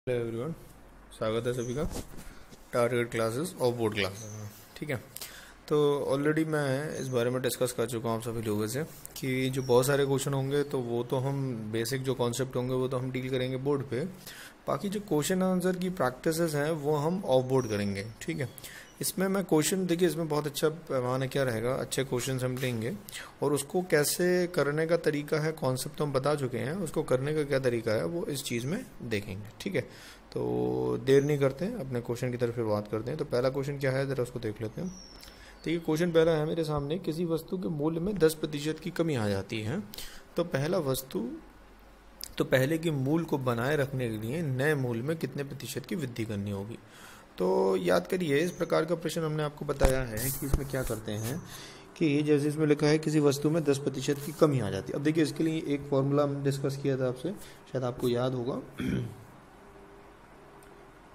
Hello everyone, स्वागत है सभी का टारगेट क्लासेस और बोर्ड क्लासेस में। ठीक है, तो ऑलरेडी मैं इस बारे में डिस्कस कर चुका हूँ आप सभी लोगों से कि जो बहुत सारे क्वेश्चन होंगे तो वो तो हम बेसिक जो कॉन्सेप्ट होंगे वो तो हम डील करेंगे बोर्ड पे। बाकी जो क्वेश्चन आंसर की प्रैक्टिसेस हैं वो हम ऑफ बोर्ड करेंगे। ठीक है, इसमें मैं क्वेश्चन देखिए, इसमें बहुत अच्छा पैमाना क्या रहेगा, अच्छे क्वेश्चन हम लेंगे और उसको कैसे करने का तरीका है, कॉन्सेप्ट तो हम बता चुके हैं, उसको करने का क्या तरीका है वो इस चीज़ में देखेंगे। ठीक है, तो देर नहीं करते हैं, अपने क्वेश्चन की तरफ फिर बात करते हैं। तो पहला क्वेश्चन क्या है, ज़रा उसको देख लेते हैं। देखिए, क्वेश्चन पहला है मेरे सामने, किसी वस्तु के मूल्य में 10% की कमी आ जाती है तो पहले के मूल्य को बनाए रखने के लिए नए मूल्य में कितने प्रतिशत की वृद्धि करनी होगी। तो याद करिए, इस प्रकार का प्रश्न हमने आपको बताया है कि इसमें क्या करते हैं कि जैसे इसमें लिखा है किसी वस्तु में 10% की कमी आ जाती है। अब देखिए, इसके लिए एक फॉर्मूला हम डिस्कस किया था आपसे, शायद आपको याद होगा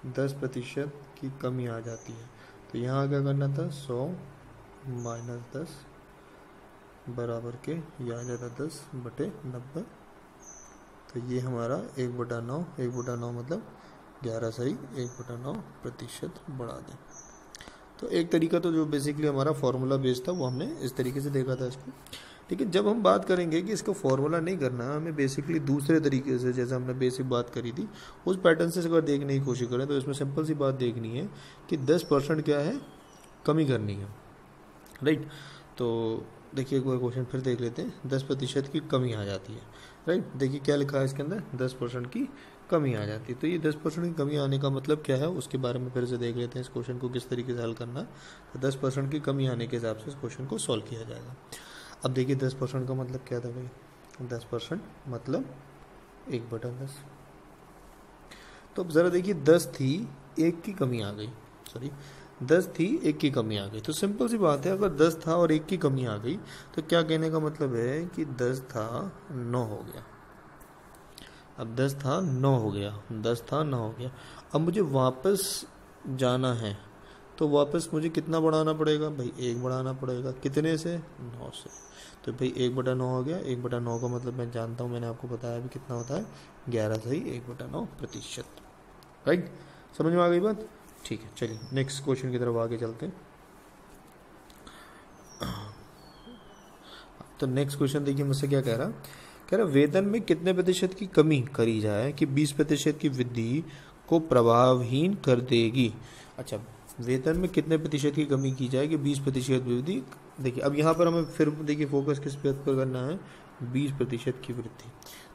10% की कमी आ जाती है तो यहाँ क्या करना था, 100 माइनस 10 बराबर के या आ जाता 10/90। तो ये हमारा 1/9, 1/9 मतलब 11 सही 1/9% बढ़ा दें। तो एक तरीका तो जो बेसिकली हमारा फार्मूला बेस्ड था वो हमने इस तरीके से देखा था इसको। लेकिन जब हम बात करेंगे कि इसको फार्मूला नहीं करना, हमें बेसिकली दूसरे तरीके से, जैसे हमने बेसिक बात करी थी उस पैटर्न से अगर देखने की कोशिश करें तो इसमें सिंपल सी बात देखनी है कि 10% क्या है, कमी करनी है। राइट, तो देखिए एक बार क्वेश्चन फिर देख लेते हैं। 10% की कमी आ जाती है। राइट, देखिए क्या लिखा है इसके अंदर, 10% की कमी आ जाती है। तो ये 10% की कमी आने का मतलब क्या है उसके बारे में फिर से देख लेते हैं, इस क्वेश्चन को किस तरीके से हल करना। तो 10% की कमी आने के हिसाब से इस क्वेश्चन को सॉल्व किया जाएगा। अब देखिए 10% का मतलब क्या था भाई, 10% मतलब 1/10। तो अब ज़रा देखिए, 10 थी, 1 की कमी आ गई, सॉरी 10 थी, 1 की कमी आ गई। तो सिंपल सी बात है, अगर 10 था और 1 की कमी आ गई तो क्या कहने का मतलब है कि 10 था 9 हो गया। अब 10 था 9 हो गया, 10 था 9 हो गया। अब मुझे वापस जाना है तो वापस मुझे कितना बढ़ाना पड़ेगा भाई, 1 बढ़ाना पड़ेगा। कितने से, 9 से। तो भाई 1/9 हो गया। 1/9 का मतलब मैं जानता हूँ, मैंने आपको बताया भी कितना होता है, 11 सही 1/9%। राइट, समझ में आ गई बात। ठीक है, चलिए नेक्स्ट क्वेश्चन की तरफ आगे चलते हैं। तो नेक्स्ट क्वेश्चन देखिए मुझसे क्या कह रहा वेतन में कितने प्रतिशत की कमी करी जाए कि 20% की वृद्धि को प्रभावहीन कर देगी। अच्छा, वेतन में कितने प्रतिशत की कमी की जाए कि 20% वृद्धि। देखिए अब यहाँ पर हमें फिर देखिए फोकस किस पे पर करना है, 20% की वृद्धि।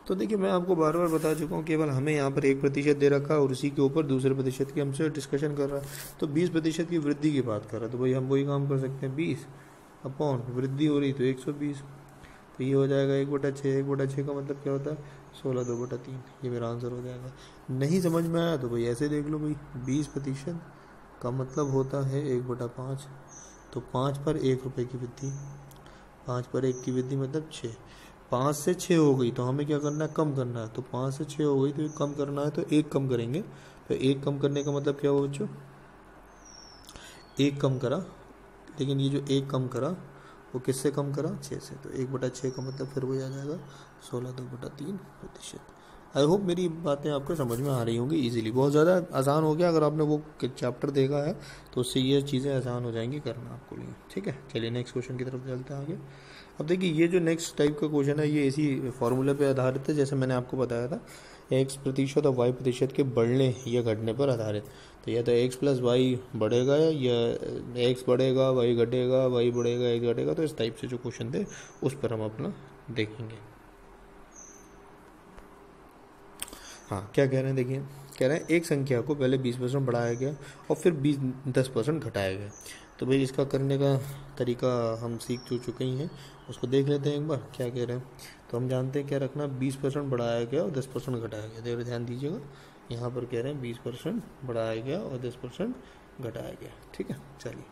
तो देखिए मैं आपको बार बार बता चुका हूँ, केवल हमें यहाँ पर 1% दे रखा और उसी के ऊपर दूसरे प्रतिशत की हमसे डिस्कशन कर रहा है। तो 20% की वृद्धि की बात कर रहा है, तो भाई हम वही काम कर सकते हैं, 20 अपॉन वृद्धि हो रही तो 120। तो ये हो जाएगा 1/6। 1/6 का मतलब क्या होता है, 16/2/3। ये मेरा आंसर हो जाएगा। नहीं समझ में आया तो भाई ऐसे देख लो भाई, 20% का मतलब होता है 1/5। तो 5 पर 1 रुपये की वृद्धि, 5 पर 1 की वृद्धि मतलब 6। 5 से 6 हो गई तो हमें क्या करना है, कम करना है। तो 5 से 6 हो गई तो कम करना है, तो 1 कम करेंगे। तो 1 कम करने का मतलब क्या हुआ बच्चों, 1 कम करा। लेकिन ये जो 1 कम करा वो किससे कम करा, 6 से। तो 1/6 का मतलब फिर वही आ जाएगा 16/2/3%। आई होप मेरी बातें आपको समझ में आ रही होंगी इजीली। बहुत ज़्यादा आसान हो गया, अगर आपने वो चैप्टर देखा है तो उससे ये चीज़ें आसान हो जाएंगी करना आपको लिए। ठीक है, चलिए नेक्स्ट क्वेश्चन की तरफ चलते हैं आगे। अब देखिए ये जो नेक्स्ट टाइप का क्वेश्चन है ये इसी फॉर्मूले पे आधारित है, जैसे मैंने आपको बताया था, x% और y% के बढ़ने या घटने पर आधारित। तो या तो x + y बढ़ेगा या x बढ़ेगा y घटेगा, y बढ़ेगा x घटेगा। तो इस टाइप से जो क्वेश्चन थे उस पर हम अपना देखेंगे। हाँ, क्या कह रहे हैं देखिए, कह रहे हैं एक संख्या को पहले 20% बढ़ाया गया और फिर 10% घटाया गया। तो भाई इसका करने का तरीका हम सीख चुके ही हैं, उसको देख लेते हैं एक बार क्या कह रहे हैं। तो हम जानते हैं क्या रखना, 20% बढ़ाया गया और 10% घटाया गया। देखो ध्यान दीजिएगा, यहाँ पर कह रहे हैं 20% बढ़ाया गया और 10% घटाया गया। ठीक है, चलिए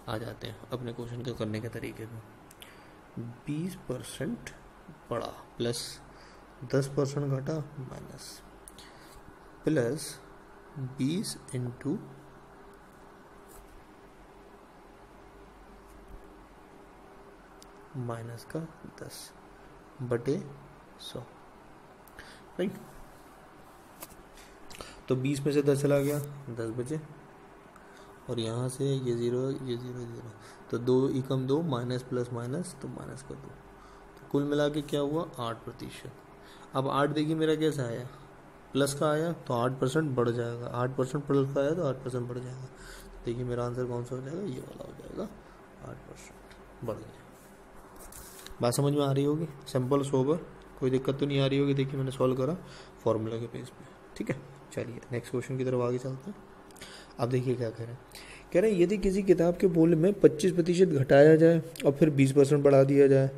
आ जाते हैं अपने क्वेश्चन के करने के तरीके पर। 20% बढ़ा प्लस 10% घटा माइनस प्लस 20 इंटू माइनस का 10/100। राइट, तो 20 में से 10 चला गया, 10 बचे। और यहाँ से ये 0 ये 0 0, तो 2 एकम 2 माइनस प्लस माइनस तो माइनस का 2, तो कुल मिला के क्या हुआ 8%। अब 8 देखिए मेरा कैसा आया, प्लस का आया तो 8% बढ़ जाएगा, 8% प्लस का आया तो 8% बढ़ जाएगा। देखिए मेरा आंसर कौन सा हो जाएगा, ये वाला हो जाएगा, 8% बढ़ गया। बात समझ में आ रही होगी, सिंपल सोबर, कोई दिक्कत तो नहीं आ रही होगी। देखिए मैंने सॉल्व करा फॉर्मूला के पेज पे, ठीक है। चलिए नेक्स्ट क्वेश्चन की तरफ आगे चलते हैं। अब देखिए क्या कह रहे हैं, कह रहे हैं यदि किसी किताब के मूल्य में 25% घटाया जाए और फिर 20% बढ़ा दिया जाए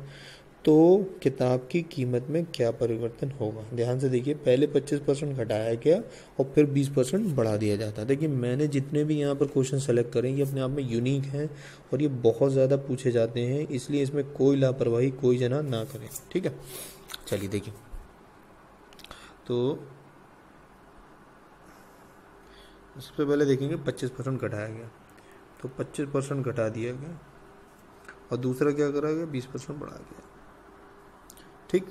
तो किताब की कीमत में क्या परिवर्तन होगा। ध्यान से देखिए, पहले 25% घटाया गया और फिर 20% बढ़ा दिया जाता है। देखिए मैंने जितने भी यहाँ पर क्वेश्चन सेलेक्ट करें ये अपने आप में यूनिक हैं और ये बहुत ज़्यादा पूछे जाते हैं, इसलिए इसमें कोई लापरवाही कोई जना ना करें, ठीक है। चलिए देखिए, तो सबसे पहले देखेंगे 25% घटाया गया, तो 25% घटा दिया गया और दूसरा क्या करा गया 20% बढ़ा गया, ठीक,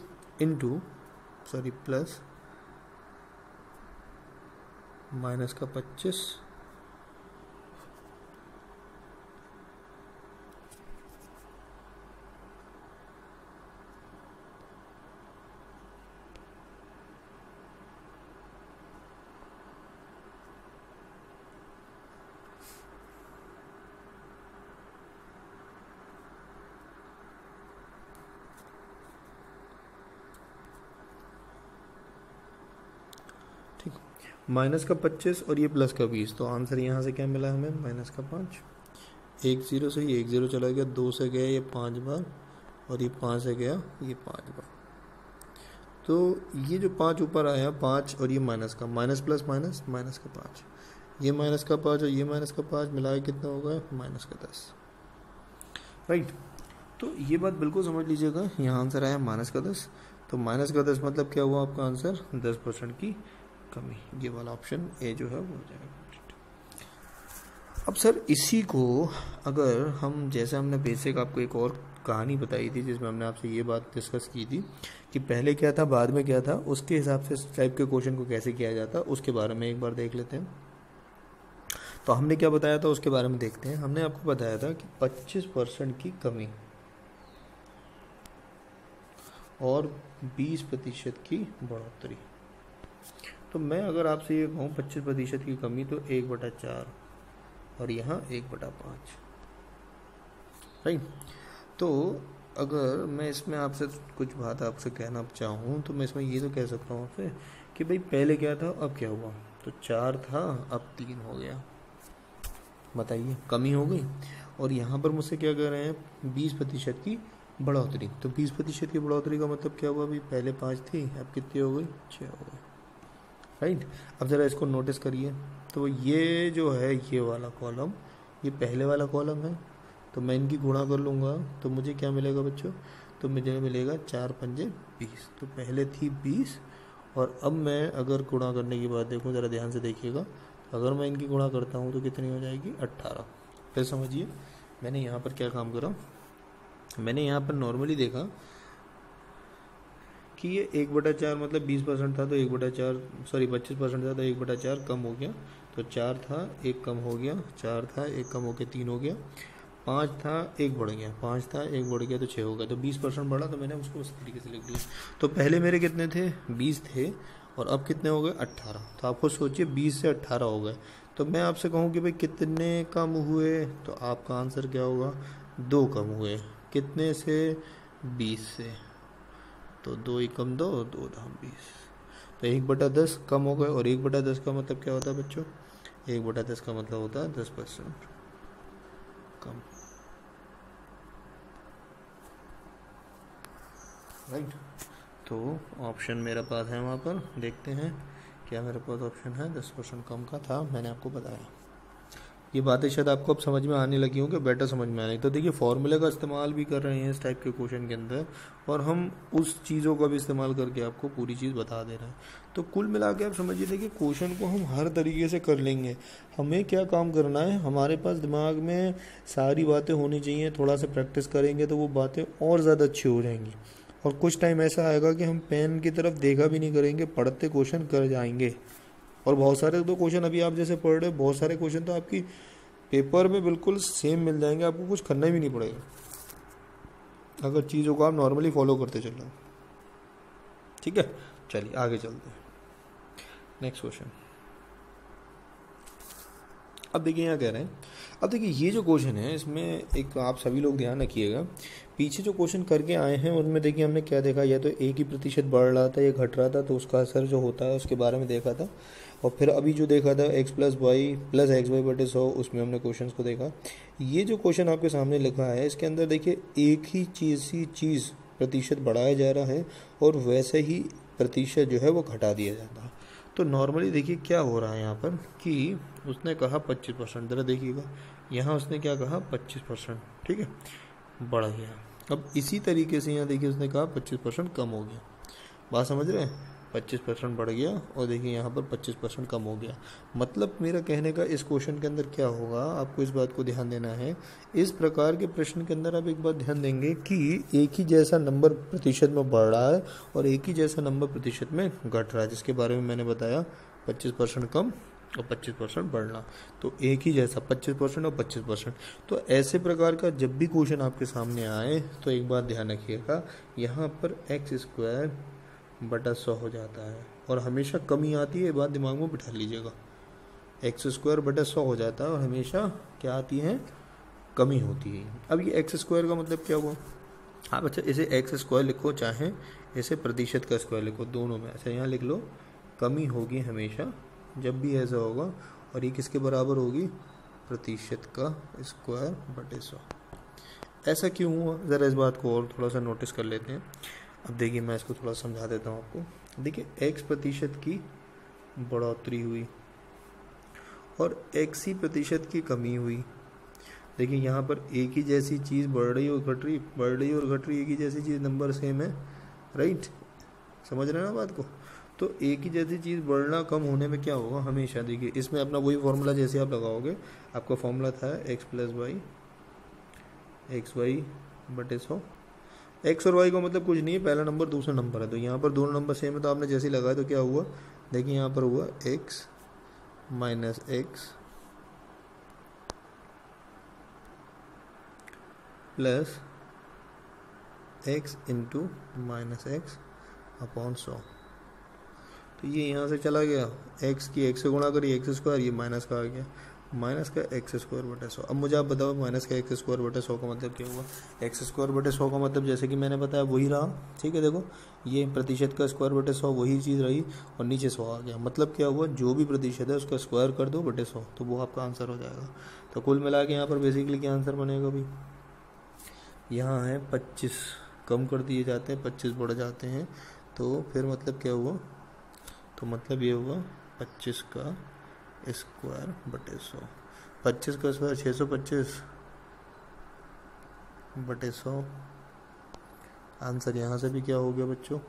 प्लस माइनस का 25 ठीक, माइनस का 25 और ये प्लस का 20, तो आंसर यहाँ से क्या मिला हमें माइनस का 5। 1 0 से ये 1 0 चला गया, 2 से गया ये 5 बार और ये 5 से गया ये 5 बार। तो ये जो 5 ऊपर आया 5 और ये माइनस का, माइनस प्लस माइनस माइनस का 5, ये माइनस का 5 और ये माइनस का 5 मिलाया कितना होगा माइनस का 10, राइट। तो ये बात बिल्कुल समझ लीजिएगा, यहाँ आंसर आया माइनस का 10, तो माइनस का 10 मतलब क्या हुआ आपका आंसर 10% की कमी, ये वाला ऑप्शन ए जो है वो हो जाएगा। अब सर इसी को अगर हम, जैसे हमने बेसिक आपको एक और कहानी बताई थी जिसमें हमने आपसे ये बात डिस्कस की थी कि पहले क्या था बाद में क्या था, उसके हिसाब से इस टाइप के क्वेश्चन को कैसे किया जाता उसके बारे में एक बार देख लेते हैं। तो हमने क्या बताया था उसके बारे में देखते हैं। हमने आपको बताया था कि 25% की कमी और 20% की बढ़ोतरी। तो मैं अगर आपसे ये कहूँ 25% की कमी तो 1/4 और यहाँ 1/5, राइट। तो अगर मैं इसमें आपसे कुछ बात आपसे कहना चाहूँ तो मैं इसमें ये तो कह सकता हूँ आपसे कि भाई पहले क्या था अब क्या हुआ, तो 4 था अब 3 हो गया, बताइए कमी हो गई। और यहाँ पर मुझसे क्या कह रहे हैं 20% की बढ़ोतरी, तो 20% की बढ़ोतरी का मतलब क्या हुआ, अभी पहले 5 थी अब कितनी हो गई 6 हो गई, राइट। अब ज़रा इसको नोटिस करिए, तो ये जो है ये वाला कॉलम ये पहले वाला कॉलम है, तो मैं इनकी गुणा कर लूँगा तो मुझे क्या मिलेगा बच्चों, तो मुझे मिलेगा 4 पंजे 20, तो पहले थी 20 और अब मैं अगर गुणा करने की बात देखूँ ज़रा ध्यान से देखिएगा, अगर मैं इनकी गुणा करता हूँ तो कितनी हो जाएगी 18। फिर समझिए मैंने यहाँ पर क्या काम करा, मैंने यहाँ पर नॉर्मली देखा कि ये 1/4 मतलब 20% था तो 25% था तो 1/4 कम हो गया, तो 4 था 1 कम हो गया, 4 था 1 कम हो गया 3 हो गया, 5 था 1 बढ़ गया, 5 था 1 बढ़ गया तो 6 हो गया, तो 20% बढ़ा, तो मैंने उसको उस तरीके से लिख दिया। तो पहले मेरे कितने थे 20 थे और अब कितने हो गए 18, तो आप खुद सोचिए 20 से 18 हो गए। तो मैं आपसे कहूँ कि भाई कितने कम हुए, तो आपका आंसर क्या होगा 2 कम हुए, कितने से 20 से, तो 2 एकम 2 2 धाम 20, तो 1/10 कम हो गए। और 1/10 का मतलब क्या होता है बच्चों, 1/10 का मतलब होता है 10% कम, राइट। तो ऑप्शन मेरे पास है, वहाँ पर देखते हैं क्या मेरे पास ऑप्शन है, 10% कम का था, मैंने आपको बताया। ये बातें शायद आपको अब समझ में आने लगी हों कि बेटर समझ में आने। तो देखिए फॉर्मूले का इस्तेमाल भी कर रहे हैं इस टाइप के क्वेश्चन के अंदर और हम उस चीज़ों का भी इस्तेमाल करके आपको पूरी चीज़ बता दे रहे हैं। तो कुल मिला के आप समझिए देखिए क्वेश्चन को हम हर तरीके से कर लेंगे। हमें क्या काम करना है, हमारे पास दिमाग में सारी बातें होनी चाहिए, थोड़ा सा प्रैक्टिस करेंगे तो वो बातें और ज़्यादा अच्छी हो जाएंगी। और कुछ टाइम ऐसा आएगा कि हम पेन की तरफ देखा भी नहीं करेंगे, पढ़ते क्वेश्चन कर जाएंगे, और बहुत सारे तो क्वेश्चन अभी आप जैसे पढ़ रहे हो, बहुत सारे क्वेश्चन तो आपकी पेपर में बिल्कुल सेम मिल जाएंगे, आपको कुछ करना भी नहीं पड़ेगा अगर चीज़ों को आप नॉर्मली फॉलो करते चल रहे हो। ठीक है, चलिए आगे चलते हैं। Next question. अब देखिए यहाँ कह रहे हैं, अब देखिए ये जो क्वेश्चन है इसमें एक आप सभी लोग ध्यान रखिएगा, पीछे जो क्वेश्चन करके आए हैं उनमें देखिए हमने क्या देखा, या तो एक ही प्रतिशत बढ़ रहा था या घट रहा था तो उसका असर जो होता है उसके बारे में देखा था, और फिर अभी जो देखा था x plus Y plus X Y बटे 100 उसमें हमने क्वेश्चन को देखा। ये जो क्वेश्चन आपके सामने लिखा है इसके अंदर देखिए एक ही चीज़ प्रतिशत बढ़ाया जा रहा है और वैसे ही प्रतिशत जो है वो घटा दिया जाता है। तो नॉर्मली देखिए क्या हो रहा है यहाँ पर कि उसने कहा 25%, ज़रा देखिएगा यहाँ उसने क्या कहा 25%, ठीक है, बढ़ गया। अब इसी तरीके से यहाँ देखिए उसने कहा 25% कम हो गया, बात समझ रहे हैं, 25% बढ़ गया और देखिए यहाँ पर 25% कम हो गया। मतलब मेरा कहने का इस क्वेश्चन के अंदर क्या होगा, आपको इस बात को ध्यान देना है। इस प्रकार के प्रश्न के अंदर आप एक बात ध्यान देंगे कि एक ही जैसा नंबर प्रतिशत में बढ़ रहा है और एक ही जैसा नंबर प्रतिशत में घट रहा है, जिसके बारे में मैंने बताया 25% कम और 25% बढ़ना, तो एक ही जैसा 25% और 25%। तो ऐसे प्रकार का जब भी क्वेश्चन आपके सामने आए तो एक बात ध्यान रखिएगा, यहाँ पर x² बटा 100 हो जाता है और हमेशा कमी आती है, बात दिमाग में बिठा लीजिएगा। x² बटा 100 हो जाता है और हमेशा क्या आती है, कमी होती है। अब ये x² का मतलब क्या हुआ, आप अच्छा इसे x² लिखो चाहे इसे प्रतिशत का स्क्वायर लिखो, दोनों में ऐसे यहाँ लिख लो, कमी होगी हमेशा जब भी ऐसा होगा, और ये किसके बराबर होगी, प्रतिशत का स्क्वायर बटे 100। ऐसा क्यों हुआ, ज़रा इस बात को और थोड़ा सा नोटिस कर लेते हैं। अब देखिए मैं इसको थोड़ा समझा देता हूँ आपको। देखिए x प्रतिशत की बढ़ोतरी हुई और x ही प्रतिशत की कमी हुई। देखिए यहाँ पर एक ही जैसी चीज़ बढ़ रही और घट रही, बढ़ रही और घट रही, एक ही जैसी चीज़, नंबर सेम है, राइट, समझ रहे हैं ना बात को। तो एक ही जैसी चीज़ बढ़ना कम होने में क्या होगा, हमेशा देखिए इसमें अपना वही फॉर्मूला जैसे आप लगाओगे, आपका फॉर्मूला था x plus Y X Y बटे 100। एक्स और वाई का मतलब कुछ नहीं है, पहला नंबर दूसरा नंबर है, तो यहाँ पर दोनों नंबर सेम है, तो आपने जैसे ही लगाया तो क्या हुआ, देखिए यहाँ पर हुआ x minus x plus x into minus x upon 100। तो ये यहाँ से चला गया, x की x से गुणा करिए x², ये माइनस का आ गया, माइनस का x² बटे 100। अब मुझे आप बताओ माइनस का x² बटे 100 का मतलब क्या हुआ, x² बटे 100 का मतलब जैसे कि मैंने बताया वही रहा, ठीक है। देखो ये प्रतिशत का स्क्वायर बटे 100 वही चीज़ रही और नीचे 100 आ गया, मतलब क्या हुआ, जो भी प्रतिशत है उसका स्क्वायर कर दो बटे 100 तो वो आपका आंसर हो जाएगा। तो कुल मिला के यहाँ पर बेसिकली क्या आंसर बनेगा भाई, यहाँ है 25 कम कर दिए जाते हैं, 25 बढ़ जाते हैं, तो फिर मतलब क्या हुआ, तो मतलब ये हुआ 25 का स्क्वायर बटे 100, 25 का स्क्वायर 625 बटे 100। आंसर यहाँ से भी क्या हो गया बच्चों,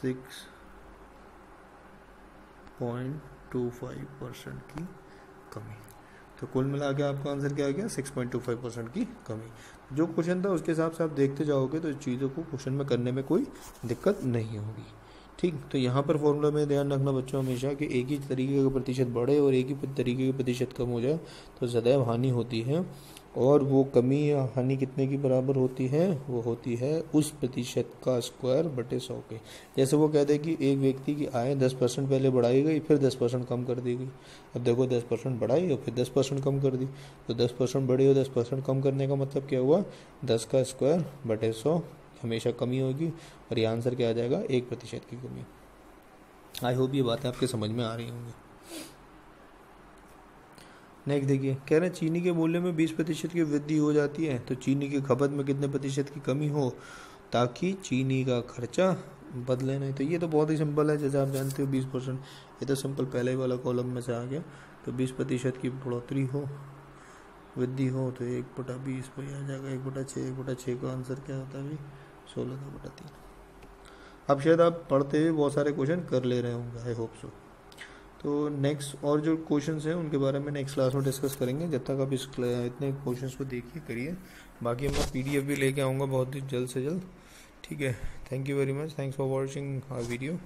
6.25% की कमी। तो कुल मिला के आपका आंसर क्या आ गया, 6.25% की कमी। जो क्वेश्चन था उसके हिसाब से आप देखते जाओगे तो चीज़ों को क्वेश्चन में करने में कोई दिक्कत नहीं होगी, ठीक। तो यहाँ पर फॉर्मूला में ध्यान रखना बच्चों हमेशा कि एक ही तरीके का प्रतिशत बढ़े और एक ही तरीके का प्रतिशत कम हो जाए तो सदैव हानि होती है, और वो कमी या हानि कितने की बराबर होती है, वो होती है उस प्रतिशत का स्क्वायर बटे 100 के। जैसे वो कहते हैं कि एक व्यक्ति की आय 10% पहले बढ़ाई गई फिर 10% कम कर दी गई, अब देखो 10% बढ़ाई और फिर 10% कम कर दी, तो 10% बढ़ी और 10% कम करने का मतलब क्या हुआ, 10 का स्क्वायर बटे 100, हमेशा कमी होगी और ये आंसर क्या आ जाएगा, 1% की कमी। आई होप ये बातें आपके समझ में आ रही होंगी। नेक्स्ट देखिए, कह रहे हैं चीनी के मूल्य में 20% की वृद्धि हो जाती है तो चीनी की खपत में कितने प्रतिशत की कमी हो ताकि चीनी का खर्चा बदले नहीं। तो ये तो बहुत ही सिंपल है, जैसे आप जानते हो 20%, ये तो सिंपल पहले ही वाला कॉलम में से आ गया। तो 20% की बढ़ोतरी हो, वृद्धि हो तो 1/20 वही आ जाएगा, 1/6, 1/6 का आंसर क्या होता है भाई, 16/3। अब शायद आप पढ़ते हुए बहुत सारे क्वेश्चन कर ले रहे होंगे, आई होप सो। तो नेक्स्ट और जो क्वेश्चंस हैं उनके बारे में नेक्स्ट क्लास में डिस्कस करेंगे। जब तक आप इतने क्वेश्चंस को देखिए करिए, बाकी मैं PDF भी लेके आऊँगा बहुत ही जल्द से जल्द, ठीक है। Thank you very much, thanks for watching our video.